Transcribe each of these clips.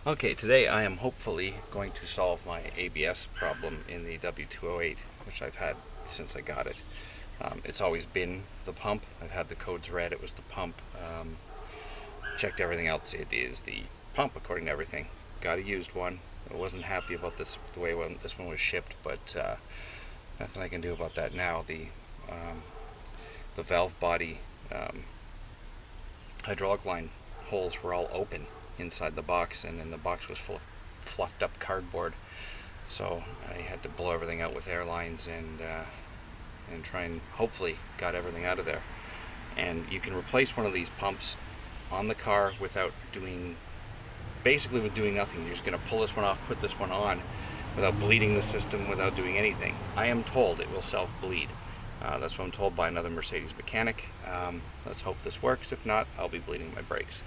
Okay, today I am hopefully going to solve my ABS problem in the W208, which I've had since I got it. It's always been the pump. I've had the codes read, it was the pump. Checked everything else, it is the pump according to everything. Got a used one. I wasn't happy about the way this one was shipped, but nothing I can do about that now. The valve body hydraulic line holes were all open inside the box, and then the box was full of fluffed up cardboard, so I had to blow everything out with air lines and try and hopefully got everything out of there. And you can replace one of these pumps on the car without doing nothing. You're just going to pull this one off, put this one on without bleeding the system, without doing anything. I am told it will self-bleed. That's what I'm told by another Mercedes mechanic. Let's hope this works. If not, I'll be bleeding my brakes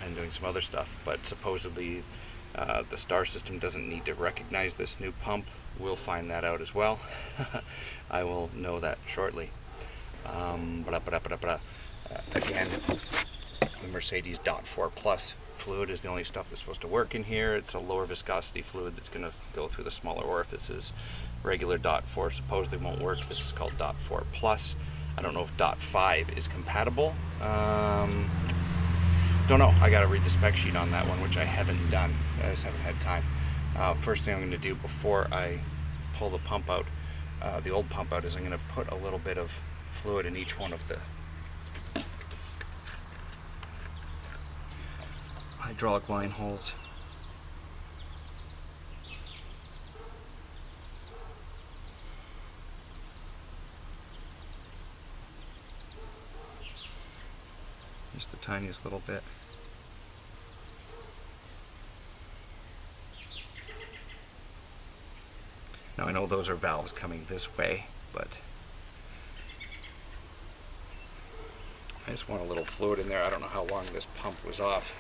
and doing some other stuff. But supposedly the star system doesn't need to recognize this new pump. We'll find that out as well. I will know that shortly. Again, the Mercedes .4 Plus fluid is the only stuff that's supposed to work in here. It's a lower viscosity fluid that's going to go through the smaller orifices. Regular .4 supposedly won't work. This is called .4 Plus. I don't know if .5 is compatible. Don't know. I got to read the spec sheet on that one, which I haven't done. I just haven't had time. First thing I'm going to do before I pull the pump out, the old pump out, is I'm going to put a little bit of fluid in each one of the hydraulic line holes. Just the tiniest little bit. Now I know those are valves coming this way, but I just want a little fluid in there. I don't know how long this pump was off.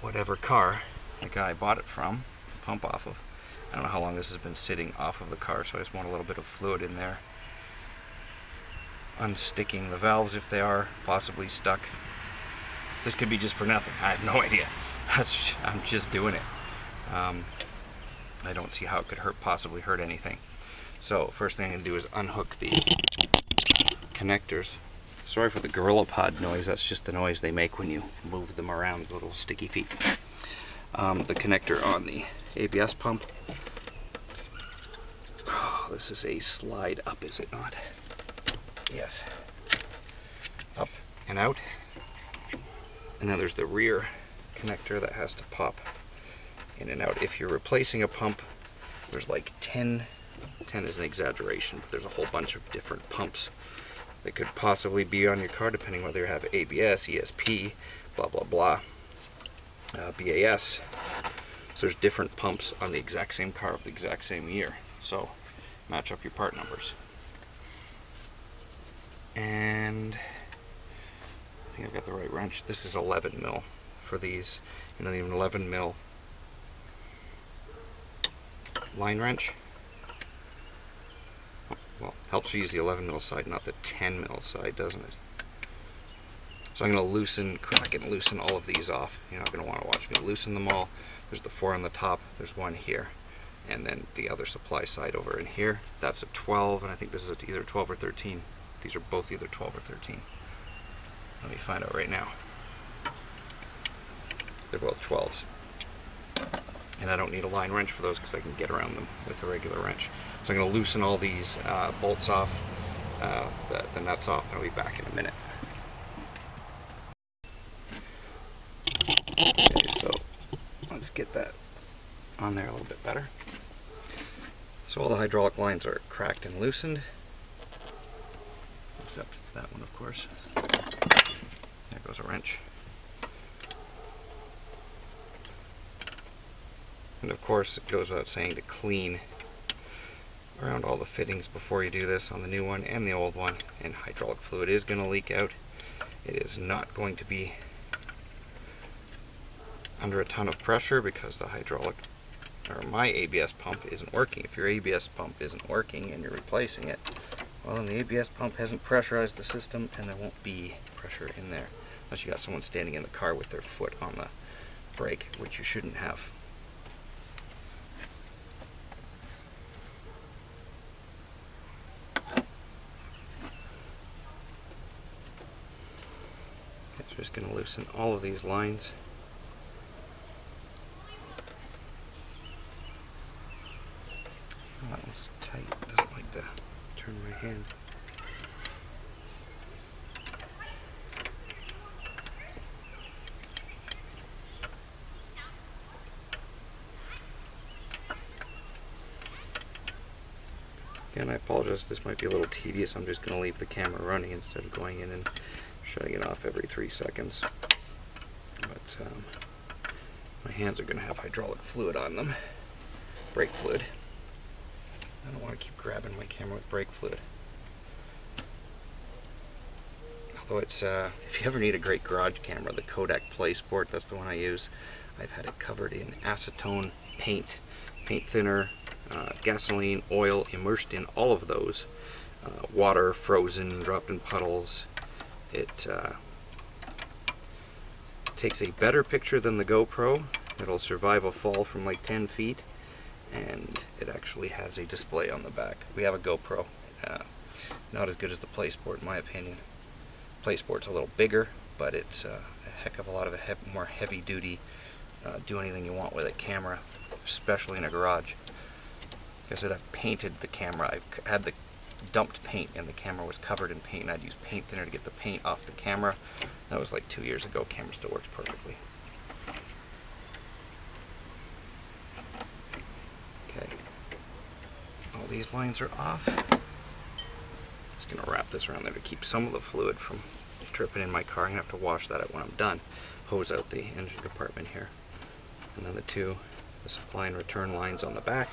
Whatever car the guy bought it from, the pump off of, I don't know how long this has been sitting off of the car, so I just want a little bit of fluid in there. Unsticking the valves if they are possibly stuck. This could be just for nothing. I have no idea. I'm just doing it. I don't see how it could possibly hurt anything. So first thing I'm going to do is unhook the connectors. Sorry for the Gorilla Pod noise. That's just the noise they make when you move them around, the little sticky feet. The connector on the ABS pump. Oh, this is a slide up, is it not? Yes. Up and out. And then there's the rear connector that has to pop in and out. If you're replacing a pump, there's like 10 is an exaggeration, but there's a whole bunch of different pumps that could possibly be on your car, depending whether you have ABS, ESP, blah blah blah, BAS. So there's different pumps on the exact same car of the exact same year. So match up your part numbers. And I think I've got the right wrench. This is 11 mil for these. You know, even 11 mil line wrench. Well, helps you use the 11 mil side, not the 10 mil side, doesn't it? So I'm going to crack and loosen all of these off. You're not going to want to watch me loosen them all. There's the 4 on the top, there's one here, and then the other supply side over in here. That's a 12, and I think this is either 12 or 13. These are both either 12 or 13. Let me find out right now. They're both 12s. And I don't need a line wrench for those because I can get around them with a regular wrench. So I'm going to loosen all these bolts off, the nuts off, and I'll be back in a minute. Okay, so let's get that on there a little bit better. So all the hydraulic lines are cracked and loosened, except that one, of course. There goes a wrench. And of course, it goes without saying to clean around all the fittings before you do this on the new one and the old one. And hydraulic fluid is going to leak out. It is not going to be under a ton of pressure because the my ABS pump isn't working. If your ABS pump isn't working and you're replacing it, well, then the ABS pump hasn't pressurized the system, and there won't be pressure in there unless you got someone standing in the car with their foot on the break, which you shouldn't have. Okay, so just going to loosen all of these lines. Oh, that one's tight. It doesn't like to turn my hand. Again, I apologize, this might be a little tedious. I'm just going to leave the camera running instead of going in and shutting it off every 3 seconds. But my hands are going to have hydraulic fluid on them, brake fluid. I don't want to keep grabbing my camera with brake fluid. Although it's, if you ever need a great garage camera, the Kodak Play Sport, that's the one I use. I've had it covered in acetone paint, paint thinner, gasoline, oil, immersed in all of those. Water, frozen, dropped in puddles. It takes a better picture than the GoPro. It'll survive a fall from like 10 feet. And it actually has a display on the back. We have a GoPro. Not as good as the Play Sport in my opinion. Play Sport's a little bigger, but it's a heck of a lot of a more heavy duty, do anything you want with it camera, especially in a garage. Because I've painted the camera. I've had the dumped paint and the camera was covered in paint, and I'd use paint thinner to get the paint off the camera. That was like 2 years ago. Camera still works perfectly. Okay, all these lines are off. Just gonna wrap this around there to keep some of the fluid from dripping in my car. I'm gonna have to wash that out when I'm done. Hose out the engine compartment here. And then the supply and return lines on the back.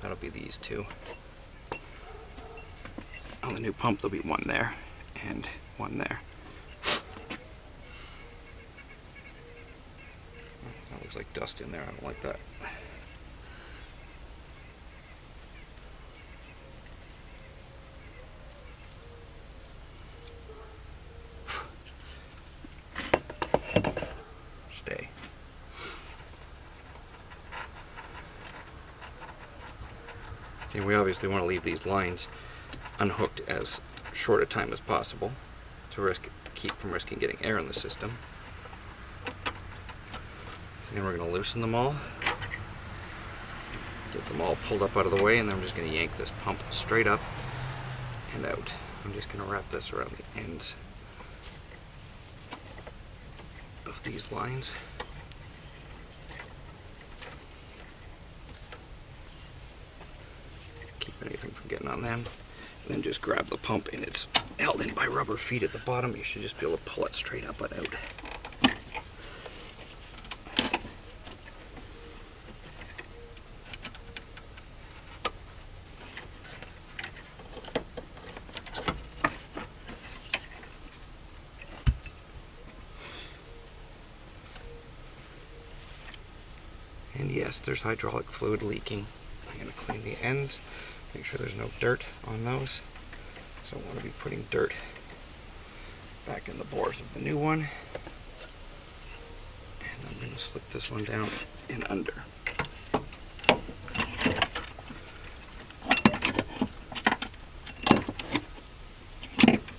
That'll be these two. On the new pump there'll be one there and one there. That looks like dust in there. I don't like that. Stay. Okay, we obviously want to leave these lines unhooked as short a time as possible to keep from risking getting air in the system. And we're going to loosen them all, get them all pulled up out of the way, and then I'm just going to yank this pump straight up and out. I'm just going to wrap this around the ends of these lines. Keep anything from getting on them. And then just grab the pump, and it's held in by rubber feet at the bottom. You should just be able to pull it straight up and out. And yes, there's hydraulic fluid leaking. I'm going to clean the ends, make sure there's no dirt on those. So I want to be putting dirt back in the bores of the new one. And I'm going to slip this one down and under.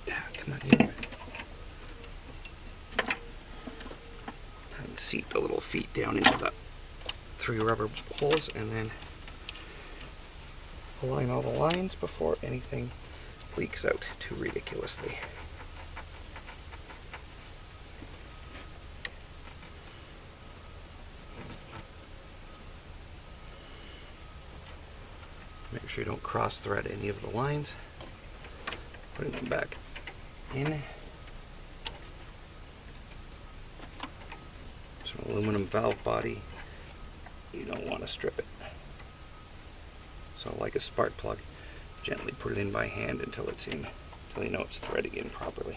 Yeah, come on in. And seat the little feet down into the 3 rubber holes, and then align all the lines before anything leaks out too ridiculously. Make sure you don't cross thread any of the lines. Putting them back in. It's an aluminum valve body. You don't want to strip it. So like a spark plug, gently put it in by hand until it's in, until you know it's threading in properly.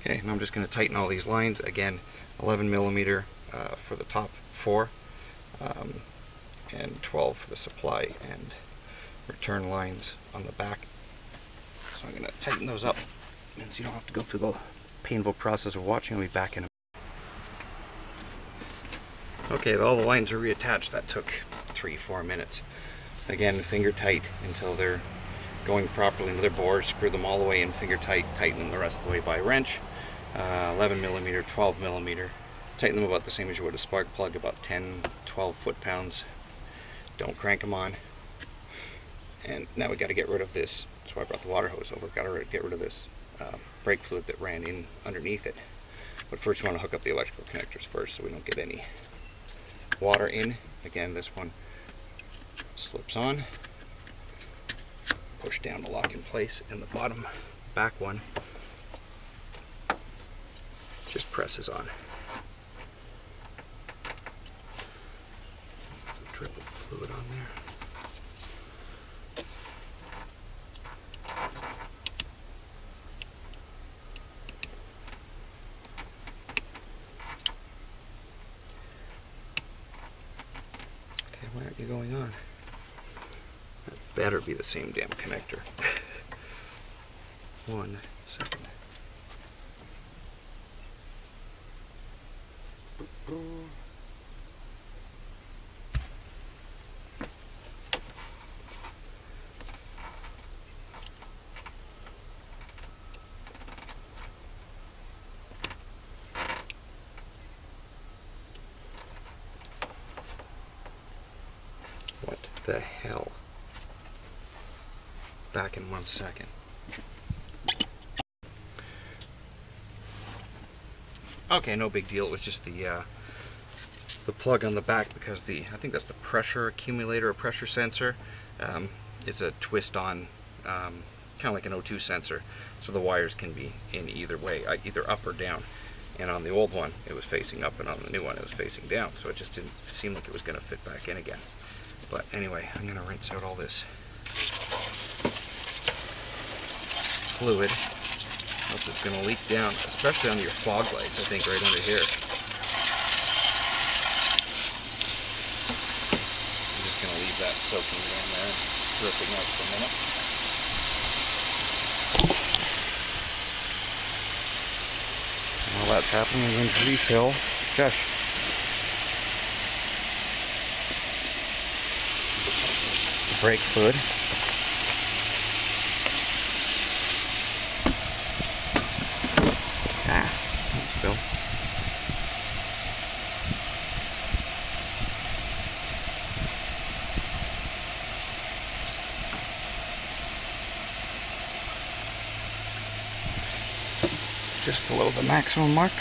Okay, and I'm just going to tighten all these lines. Again, 11mm for the top 4, and 12 for the supply and return lines on the back. So I'm going to tighten those up, and so you don't have to go through the painful process of watching. I'll be back in a Okay, all the lines are reattached. That took 3-4 minutes. Again, finger tight until they're going properly into their bore. Screw them all the way in finger tight, tighten them the rest of the way by wrench. 11mm, 12mm. Tighten them about the same as you would a spark plug, about 10-12 foot-pounds. Don't crank them on. And now we got to get rid of this. That's why I brought the water hose over. Got to get rid of this brake fluid that ran in underneath it. But first, we want to hook up the electrical connectors first, so we don't get any water in. Again, this one slips on. Push down to lock in place, and the bottom back one just presses on. Some drip of fluid on there. Okay, why aren't you going on? That better be the same damn connector. 1 second. What the hell? Back in 1 second. Okay, no big deal. It was just the plug on the back, because I think that's the pressure accumulator or pressure sensor. It's a twist-on, kind of like an O2 sensor, so the wires can be in either way, either up or down. And on the old one, it was facing up, and on the new one, it was facing down. So it just didn't seem like it was going to fit back in again. But anyway, I'm going to rinse out all this fluid. Else it's going to leak down, especially on your fog lights, I think, right under here. I'm just going to leave that soaking down there, dripping out for a minute. And while that's happening, I'm going to refill. Josh. Brake fluid. Spill. Just below the maximum mark.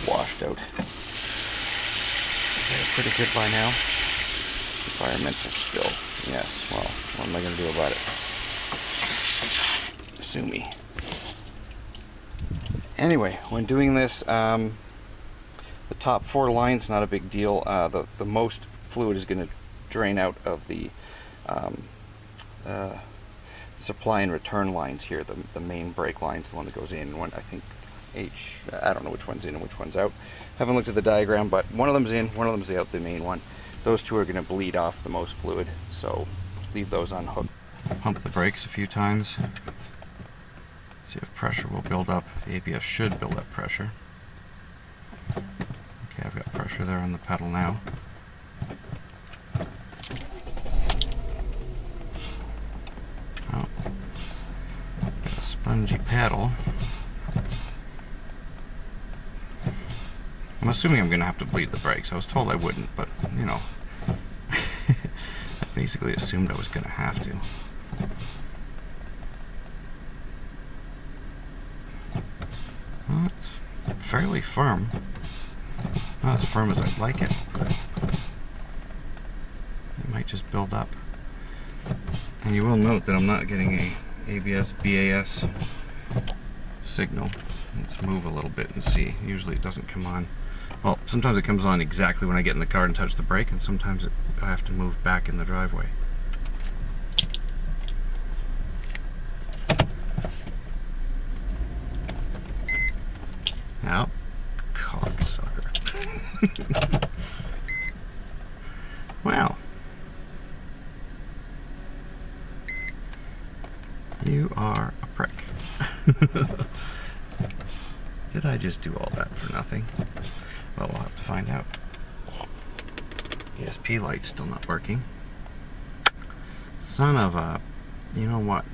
Washed out. Okay, pretty good by now. Environmental spill. Yes, well, what am I going to do about it? Sue me. Anyway, when doing this, the top 4 lines, not a big deal. The most fluid is going to drain out of the supply and return lines here, the main brake lines, the one that goes in, one I think I don't know which one's in and which one's out. Haven't looked at the diagram, but one of them's in, one of them's out, the main one. Those two are going to bleed off the most fluid, so leave those unhooked. Pump the brakes a few times. See if pressure will build up. The ABS should build up pressure. Okay, I've got pressure there on the pedal now. Oh, got a spongy paddle. I'm assuming I'm going to have to bleed the brakes. I was told I wouldn't, but, you know, I basically assumed I was going to have to. Well, it's fairly firm. Not as firm as I'd like it, but it might just build up. And you will note that I'm not getting a ABS, BAS signal. Let's move a little bit and see. Usually it doesn't come on. Well, sometimes it comes on exactly when I get in the car and touch the brake, and sometimes I have to move back in the driveway. Now, cocksucker. Wow. You are a prick. Did I just do all that for nothing? Well, we'll have to find out. ESP light's still not working. Son of a... You know what?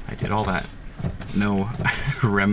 I did all that. No remedy.